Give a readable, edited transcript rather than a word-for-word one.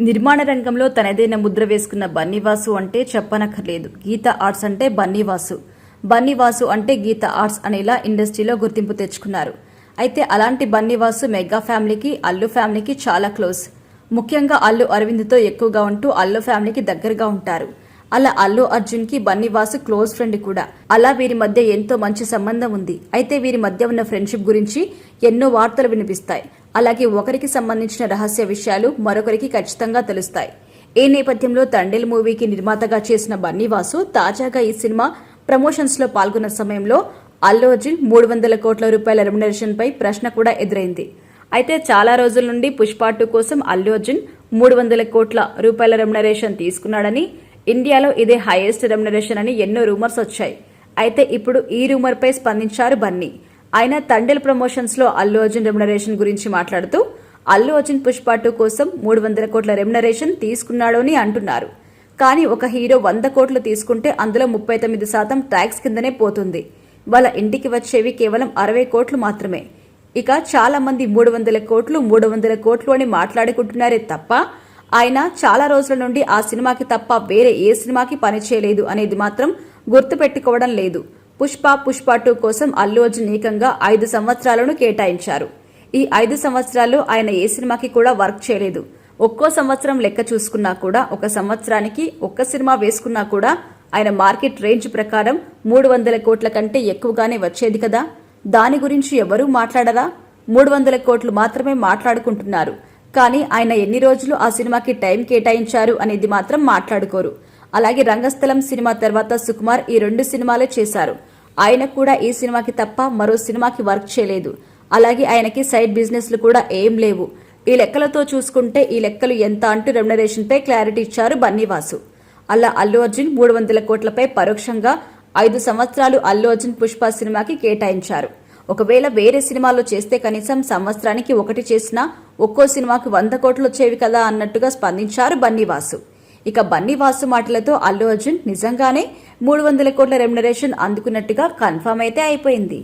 నిర్మాణ రంగంలో తనదైన ముద్ర వేసుకున్న బన్నీవాసు అంటే చెప్పనక్కర్లేదు. గీతా ఆర్ట్స్ అంటే బన్నీవాసు, బన్నీవాసు అంటే గీతా ఆర్ట్స్ అనేలా ఇండస్ట్రీలో గుర్తింపు తెచ్చుకున్నారు. అయితే అలాంటి బన్నీవాసు మెగా ఫ్యామిలీకి, అల్లు ఫ్యామిలీకి చాలా క్లోజ్. ముఖ్యంగా అల్లు అరవింద్తో ఎక్కువగా ఉంటూ అల్లు ఫ్యామిలీకి దగ్గరగా ఉంటారు. అలా అల్లు అర్జున్ కి బన్నీవాసు క్లోజ్ ఫ్రెండ్ కూడా. అలా వీరి మధ్య ఎంతో మంచి సంబంధం ఉంది. అయితే వీరి మధ్య ఉన్న ఫ్రెండ్షిప్ గురించి ఎన్నో వార్తలు వినిపిస్తాయి. అలాగే ఒకరికి సంబంధించిన రహస్య విషయాలు మరొకరికి ఖచ్చితంగా తెలుస్తాయి. ఈ నేపథ్యంలో తండేల్ మూవీకి నిర్మాతగా చేసిన బన్నీవాసు తాజాగా ఈ సినిమా ప్రమోషన్స్ లో పాల్గొన్న సమయంలో అల్లు అర్జున్ 300 కోట్ల రూపాయల రెమ్యునరేషన్ పై ప్రశ్న కూడా ఎదురైంది. అయితే చాలా రోజుల నుండి పుష్ప 2 కోసం అల్లు అర్జున్ 300 కోట్ల రూపాయల రెమ్యునరేషన్ తీసుకున్నాడని, ఇండియాలో ఇదే హైయెస్ట్ రెమ్యునరేషన్ అని ఎన్నో రూమర్స్ వచ్చాయి. అయితే ఇప్పుడు ఈ రూమర్ పై స్పందించారు బన్నీ. ఆయన తండేల్ ప్రమోషన్స్ లో అల్లు అర్జున్ రెమ్యునరేషన్ గురించి మాట్లాడుతూ అల్లు అర్జున్ పుష్ప 2 కోసం 300 కోట్ల రెమ్యునరేషన్ తీసుకున్నాడు అని అంటున్నారు. కానీ ఒక హీరో 100 కోట్లు తీసుకుంటే అందులో 39% ట్యాక్స్ కిందనే పోతుంది. వాళ్ళ ఇంటికి వచ్చేవి కేవలం 60 కోట్లు మాత్రమే. ఇక చాలా మంది 300 కోట్లు అని మాట్లాడుకుంటున్నారే తప్ప ఆయన చాలా రోజుల నుండి ఆ సినిమాకి తప్ప వేరే ఏ సినిమాకి పనిచేయలేదు అనేది మాత్రం గుర్తుపెట్టుకోవడం లేదు. పుష్ప 2 కోసం అల్లు అర్జున్ ఏకంగా 5 సంవత్సరాలను కేటాయించారు. ఈ 5 సంవత్సరాల్లో ఆయన ఏ సినిమాకి కూడా వర్క్ చేయలేదు. ఒక్కో సంవత్సరం లెక్క చూసుకున్నా కూడా ఒక సంవత్సరానికి ఒక్క సినిమా వేసుకున్నా కూడా ఆయన మార్కెట్ రేంజ్ ప్రకారం 300 కోట్ల కంటే ఎక్కువగానే వచ్చేది కదా. దాని గురించి ఎవరూ మాట్లాడరా? 300 కోట్లు మాత్రమే మాట్లాడుకుంటున్నారు. కానీ ఆయన ఎన్ని రోజులు ఆ సినిమాకి టైం కేటాయించారు అనేది మాత్రం మాట్లాడుకోరు. అలాగే రంగస్థలం సినిమా తర్వాత సుకుమార్ ఈ 2 సినిమాలే చేశారు. ఆయన కూడా ఈ సినిమాకి తప్ప మరో సినిమాకి వర్క్ చేయలేదు. అలాగే ఆయనకి సైడ్ బిజినెస్లు కూడా ఏం లేవు. ఈ లెక్కలతో చూసుకుంటే ఈ లెక్కలు ఎంత అంటూ రెమ్యునరేషన్ పై క్లారిటీ ఇచ్చారు బన్నీవాసు. అలా అల్లు అర్జున్ 300 కోట్లపై పరోక్షంగా 5 సంవత్సరాలు అల్లు అర్జున్ పుష్ప సినిమాకి కేటాయించారు. ఒకవేళ వేరే సినిమాలో చేస్తే కనీసం సంవత్సరానికి 1 చేసినా ఒక్కో సినిమాకి 100 కోట్లు వచ్చేవి కదా అన్నట్టుగా స్పందించారు బన్నీవాసు. ఇక బన్నీవాసు మాటలతో అల్లు అర్జున్ నిజంగానే 300 కోట్ల రెమ్యునరేషన్ అందుకున్నట్టుగా కన్ఫర్మ్ అయితే అయిపోయింది.